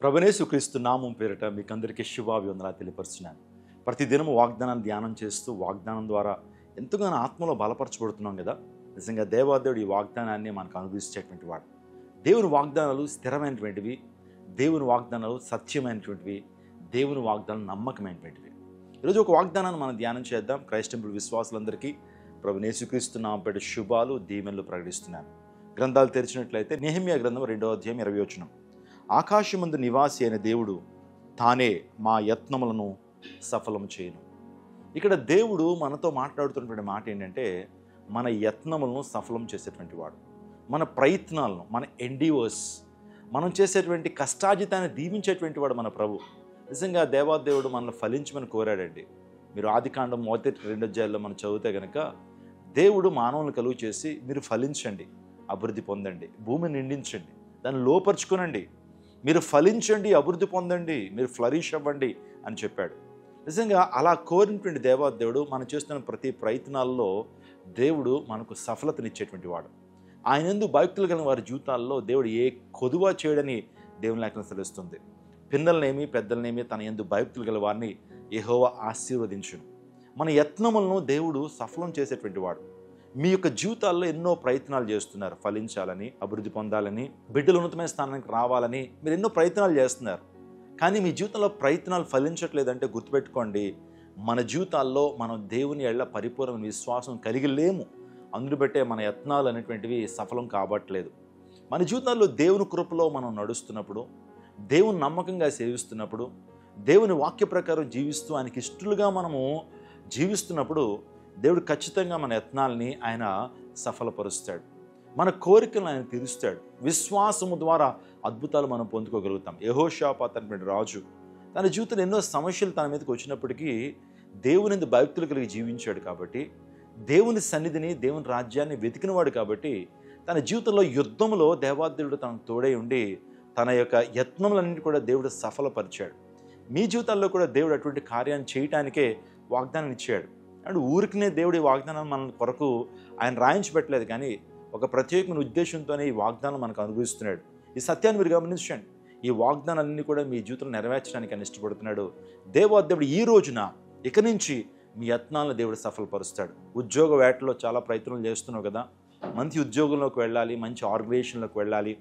ప్రభునేసుక్రీస్తు నామం పేరిట మీకందరికీ శుభాభివందనాలు తెలియపరుస్తున్నాను. ప్రతిదినం వాగ్దానాన్ని ధ్యానం చేస్తూ వాగ్దానం ద్వారా ఎంతగానో ఆత్మలో బలపరచబడుతున్నాం కదా. నిజంగా దేవాదేవుడు ఈ వాగ్దానాన్ని మనకు అనుగ్రహించేటువంటి వాడు. దేవుని వాగ్దానాలు స్థిరమైనటువంటివి, దేవుని వాగ్దానాలు సత్యమైనటువంటివి, దేవుని వాగ్దానాలు నమ్మకమైనటువంటివి. ఈరోజు ఒక వాగ్దానాన్ని మనం ధ్యానం చేద్దాం. క్రైస్ట్ టెంపుల్ విశ్వాసులందరికీ ప్రభునేసుక్రీస్తు నామం పేరిట శుభాలు దీవెనలు ప్రకటిస్తున్నాను. గ్రంథాలు తెరిచినట్లయితే నెహెమ్యా గ్రంథం 2వ అధ్యాయం 20వ వచనం. ఆకాశమందు నివాసి అయిన దేవుడు తానే మా యత్నములను సఫలం చేయను. ఇక్కడ దేవుడు మనతో మాట్లాడుతున్నటువంటి మాట ఏంటంటే, మన యత్నములను సఫలం చేసేటువంటి వాడు, మన ప్రయత్నాలను, మన ఎండివర్స్, మనం చేసేటువంటి కష్టాజితాన్ని దీవించేటువంటి వాడు మన ప్రభు. నిజంగా దేవాదేవుడు మనల్ని ఫలించమని కోరాడండి. మీరు ఆదికాండం 1-2 అధ్యాయాల్లో మనం చదివితే కనుక దేవుడు మానవులను కలుగు చేసి మీరు ఫలించండి, అభివృద్ధి పొందండి, భూమిని నిండించండి, దాన్ని లోపరుచుకునండి, మీరు ఫలించండి, అభివృద్ధి పొందండి, మీరు ఫ్లరిష్ అవ్వండి అని చెప్పాడు. నిజంగా అలా కోరినటువంటి దేవాదేవుడు మనం చేస్తున్న ప్రతి ప్రయత్నాల్లో దేవుడు మనకు సఫలతనిచ్చేటువంటి వాడు. ఆయన యందు భక్తులు కలిగిన వారి జీవితాల్లో దేవుడు ఏ కొదువ చేయడని దేవుని లేఖనం తెలుస్తుంది. పిన్నలనేమి పెద్దలనేమి తన యందు భక్తులు గల వారిని యెహోవా ఆశీర్వదించును. మన యత్నములను దేవుడు సఫలం చేసేటువంటి వాడు. మీ యొక్క జీవితాల్లో ఎన్నో ప్రయత్నాలు చేస్తున్నారు, ఫలించాలని, అభివృద్ధి పొందాలని, బిడ్డలు ఉన్నతమైన స్థానానికి రావాలని మీరు ఎన్నో ప్రయత్నాలు చేస్తున్నారు. కానీ మీ జీవితంలో ప్రయత్నాలు ఫలించట్లేదంటే గుర్తుపెట్టుకోండి, మన జీవితాల్లో మనం దేవుని ఎడల పరిపూర్ణ విశ్వాసం కలిగి లేము. అందును బట్టే మన యత్నాలు అనేటువంటివి సఫలం కాబట్లేదు. మన జీవితాల్లో దేవుని కృపలో మనం నడుస్తున్నప్పుడు, దేవుని నమ్మకంగా సేవిస్తున్నప్పుడు, దేవుని వాక్య ప్రకారం జీవిస్తూ ఆయనకి ఇష్టలుగా మనము జీవిస్తున్నప్పుడు దేవుడు ఖచ్చితంగా మన యత్నాల్ని ఆయన సఫలపరుస్తాడు. మన కోరికలను ఆయన తీరుస్తాడు. విశ్వాసము ద్వారా అద్భుతాలు మనం పొందుకోగలుగుతాం. యెహోషాపాతు అనేటువంటి రాజు తన జీవితంలో ఎన్నో సమస్యలు తన మీదకి వచ్చినప్పటికీ దేవుని యందు భక్తులు కలిగి జీవించాడు కాబట్టి, దేవుని సన్నిధిని, దేవుని రాజ్యాన్ని వెతికినవాడు కాబట్టి, తన జీవితంలో యుద్ధంలో దేవాదేవుడు తనకు తోడై ఉండి తన యొక్క యత్నములన్నింటి కూడా దేవుడు సఫలపరిచాడు. మీ జీవితాల్లో కూడా దేవుడు అటువంటి కార్యాన్ని చేయటానికే వాగ్దానం ఇచ్చాడు. అండ్ ఊరికినే దేవుడి వాగ్దానం మన కొరకు ఆయన రాయించి పెట్టలేదు, కానీ ఒక ప్రత్యేకమైన ఉద్దేశంతోనే ఈ వాగ్దానం మనకు అనుభవిస్తున్నాడు. ఈ సత్యాన్ని మీరు గమనించండి. ఈ వాగ్దానాలన్నీ కూడా మీ జీవితంలో నెరవేర్చడానికి ఆయన ఇష్టపడుతున్నాడు. దేవాదేవుడు ఈ రోజున ఇక నుంచి మీ యత్నాలను దేవుడు సఫలపరుస్తాడు. ఉద్యోగ వేటలో చాలా ప్రయత్నాలు చేస్తున్నావు కదా, మంచి ఉద్యోగంలోకి వెళ్ళాలి, మంచి ఆర్గనైజేషన్లోకి వెళ్ళాలి,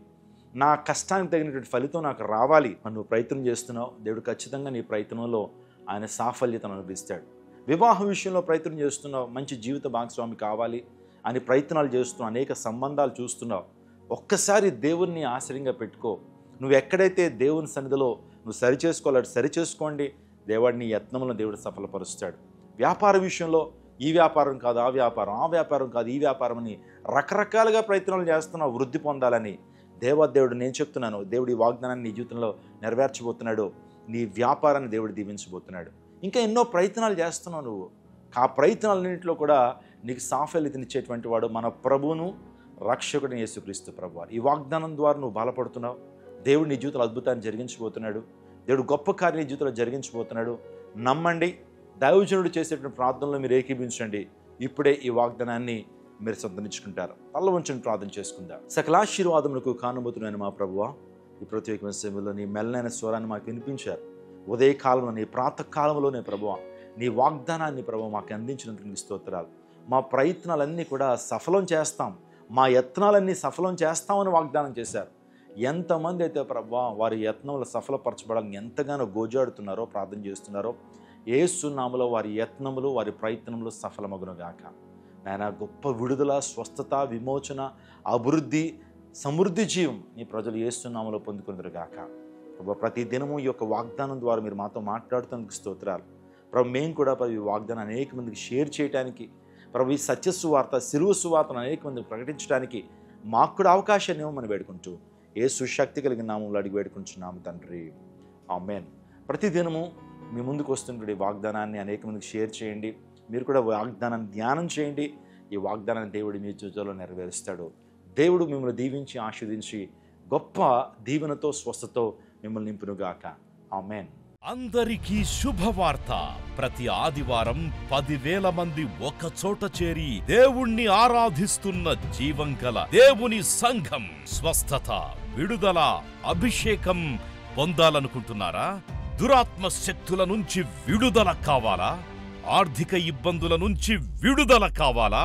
నా కష్టానికి తగినటువంటి ఫలితం నాకు రావాలి అని నువ్వు ప్రయత్నం చేస్తున్నావు. దేవుడు ఖచ్చితంగా నీ ప్రయత్నంలో ఆయన సాఫల్యతను అనుభవిస్తాడు. వివాహ విషయంలో ప్రయత్నం చేస్తున్నావు, మంచి జీవిత భాగస్వామి కావాలి అని ప్రయత్నాలు చేస్తున్నావు, అనేక సంబంధాలు చూస్తున్నావు. ఒక్కసారి దేవుణ్ణి ఆశ్రయంగా పెట్టుకో. నువ్వు ఎక్కడైతే దేవుని సన్నిధిలో నువ్వు సరిచేసుకోవాలి సరిచేసుకోండి, దేవుడిని యత్నములను దేవుడు సఫలపరుస్తాడు. వ్యాపార విషయంలో ఈ వ్యాపారం కాదు ఆ వ్యాపారం, ఆ వ్యాపారం కాదు ఈ వ్యాపారం అని రకరకాలుగా ప్రయత్నాలు చేస్తున్నావు వృద్ధి పొందాలని. దేవాదేవుడు నేను చెప్తున్నాను, దేవుడు ఈ వాగ్దానాన్ని నీ జీవితంలో నెరవేర్చబోతున్నాడు. నీ వ్యాపారాన్ని దేవుడు దీవించబోతున్నాడు. ఇంకా ఎన్నో ప్రయత్నాలు చేస్తున్నావు నువ్వు. ఆ ప్రయత్నాలన్నింటిలో కూడా నీకు సాఫల్యతనిచ్చేటువంటి వాడు మన ప్రభువును రక్షకుడిని యేసుక్రీస్తు ప్రభువారు. ఈ వాగ్దానం ద్వారా నువ్వు బలపడుతున్నావు. దేవుడు నీ జీవితంలో అద్భుతాన్ని జరిగించబోతున్నాడు. దేవుడు గొప్ప కార్యం నీ జీవితంలో జరిగించబోతున్నాడు. నమ్మండి. దైవజనుడు చేసేటువంటి ప్రార్థనలో మీరు ఏకీభించండి. ఇప్పుడే ఈ వాగ్దానాన్ని మీరు సంతరించుకుంటారు. తల్ల వంచని ప్రార్థన చేసుకుందాం. సకలాశీర్వాదములకు కానుబోతున్న మా ప్రభువా, ఈ ప్రత్యేకమైన సమయంలో నీ మెల్లైన స్వరాన్ని మాకు వినిపించారు. ఉదయకాలంలో, నీ ప్రాతకాలంలోనే ప్రభువా, నీ వాగ్దానాన్ని ప్రభువా మాకు అందించినందుకు నీ స్తోత్రాలు. మా ప్రయత్నాలన్నీ కూడా సఫలం చేస్తాం, మా యత్నాలన్నీ సఫలం చేస్తామని వాగ్దానం చేశారు. ఎంతమంది అయితే ప్రభువా వారి యత్నంలో సఫలపరచబడాలని ఎంతగానో గోజాడుతున్నారో, ప్రార్థన చేస్తున్నారో, యేసు నామములో వారి యత్నములు, వారి ప్రయత్నములు సఫలమగునుగాక. నాయన, గొప్ప విడుదల, స్వస్థత, విమోచన, అభివృద్ధి, సమృద్ధి జీవం నీ ప్రజలు యేసు నామములో పొందుకుందరుగాక. ప్రభు, ప్రతి దినము ఈ యొక్క వాగ్దానం ద్వారా మీరు మాతో మాట్లాడుతున్నందుకు స్తోత్రాలు. ప్రభు, మేము కూడా ఈ వాగ్దానం అనేక మందికి షేర్ చేయడానికి, ప్రభు ఈ సత్యసువార్త, సిలువ సువార్తను అనేక మందికి ప్రకటించడానికి మాకు కూడా అవకాశాన్ని ఇవ్వమని వేడుకుంటూ యేసు శక్తి కలిగిన నామంలో అడిగి వేడుకుంటున్నాము తండ్రి, ఆమేన్. ప్రతిదినము మీ ముందుకు వస్తున్నటువంటి వాగ్దానాన్ని అనేక మందికి షేర్ చేయండి. మీరు కూడా వాగ్దానాన్ని ధ్యానం చేయండి. ఈ వాగ్దానాన్ని దేవుడు మీ జీవితంలో నెరవేరుస్తాడు. దేవుడు మిమ్మల్ని దీవించి ఆశీర్వదించి గొప్ప దీవెనతో, స్వస్థతో మిమ్మల్ని నింపునుగాక. ఆమేన్. అందరికీ శుభవార్త. ప్రతి ఆదివారం 10,000 మంది ఒక చోట చేరి దేవుణ్ణి ఆరాధిస్తున్న జీవం గల దేవుని సంఘం. స్వస్థత, విడుదల, అభిషేకం, పొందాలనుకుంటున్నారా? దురాత్మ శక్తుల నుంచి విడుదల కావాలా? ఆర్థిక ఇబ్బందుల నుంచి విడుదల కావాలా?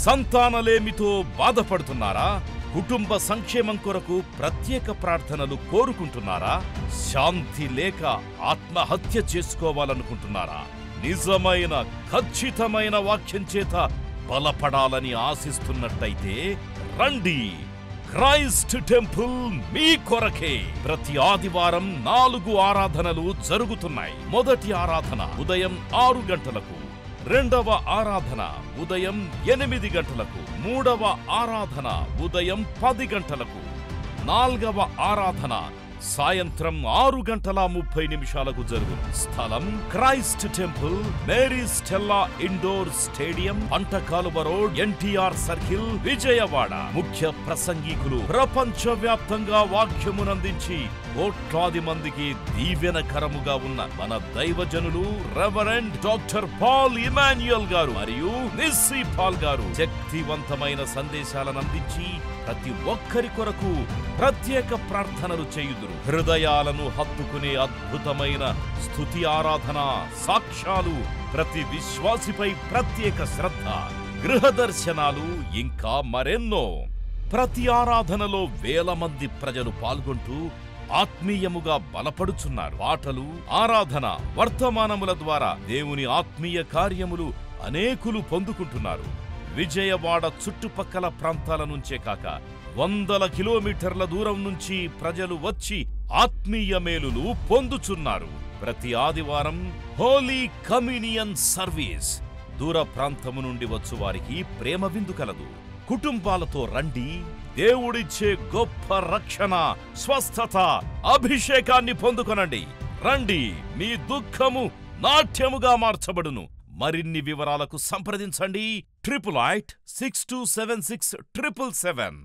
సంతానలేమితో బాధపడుతున్నారా? కుటుంబ సంక్షేమం కొరకు ప్రత్యేక ప్రార్థనలు కోరుకుంటున్నారా? శాంతి లేక ఆత్మహత్య చేసుకోవాలనుకుంటున్నారా? నిజమైన ఖచ్చితమైన వాక్యం చేత బలపడాలని ఆశిస్తున్నట్టయితే రండి. క్రైస్ట్ టెంపుల్ మీ కొరకే. ప్రతి ఆదివారం 4 ఆరాధనలు జరుగుతున్నాయి. మొదటి ఆరాధన ఉదయం 6 గంటలకు, రెండవ ఆరాధన ఉదయం 8 గంటలకు, మూడవ ఆరాధన ఉదయం 10 గంటలకు, నాల్గవ ఆరాధన సాయంత్రం 6:30 జరుగును. స్థలం Christ temple, Mary Stella indoor stadium, పంటకాలువ రోడ్, ఎన్టీఆర్ సర్కిల్, విజయవాడ. ముఖ్య ప్రసంగికులు ప్రపంచవ్యాప్తంగా వాక్యమునందించి కోట్లాది మందికి దీవెనకరముగా ఉన్న మన దైవజనులు రెవరెండ్ డాక్టర్ పాల్ ఇమాన్యుయల్ గారు మరియు నిస్సీ పాల్ గారు శక్తివంతమైన సందేశాలను అందించి ప్రతి ఒక్కరి కొరకు ప్రత్యేక ప్రార్థనలు చేయుదురు. హృదయాలను హత్తుకునే అద్భుతమైన స్తుతి ఆరాధన సాక్ష్యాలు, ప్రతి విశ్వాసిపై ప్రత్యేక శ్రద్ధ, గృహ దర్శనాలు, ఇంకా మరెన్నో. ప్రతి ఆరాధనలో వేల మంది ప్రజలు పాల్గొంటూ ఆత్మీయముగా బలపడుచున్నారు. పాటలు, ఆరాధన, వర్తమానముల ద్వారా దేవుని ఆత్మీయ కార్యములు అనేకులు పొందుకుంటున్నారు. విజయవాడ చుట్టుపక్కల ప్రాంతాల నుంచే కాక వందల కిలోమీటర్ల దూరం నుంచి ప్రజలు వచ్చి ఆత్మీయ మేలులు పొందుచున్నారు. ప్రతి ఆదివారం హోలీ కమ్యూనియన్ సర్వీస్. దూర ప్రాంతము నుండి వచ్చు వారికి ప్రేమ విందు కలదు. కుటుంబాలతో రండి. దేవుడిచ్చే గొప్ప రక్షణ, స్వస్థత, అభిషేకాన్ని పొందుకొనండి. రండి, మీ దుఃఖము నాట్యముగా మార్చబడును. మరిన్ని వివరాలకు సంప్రదించండి 88 6276 777.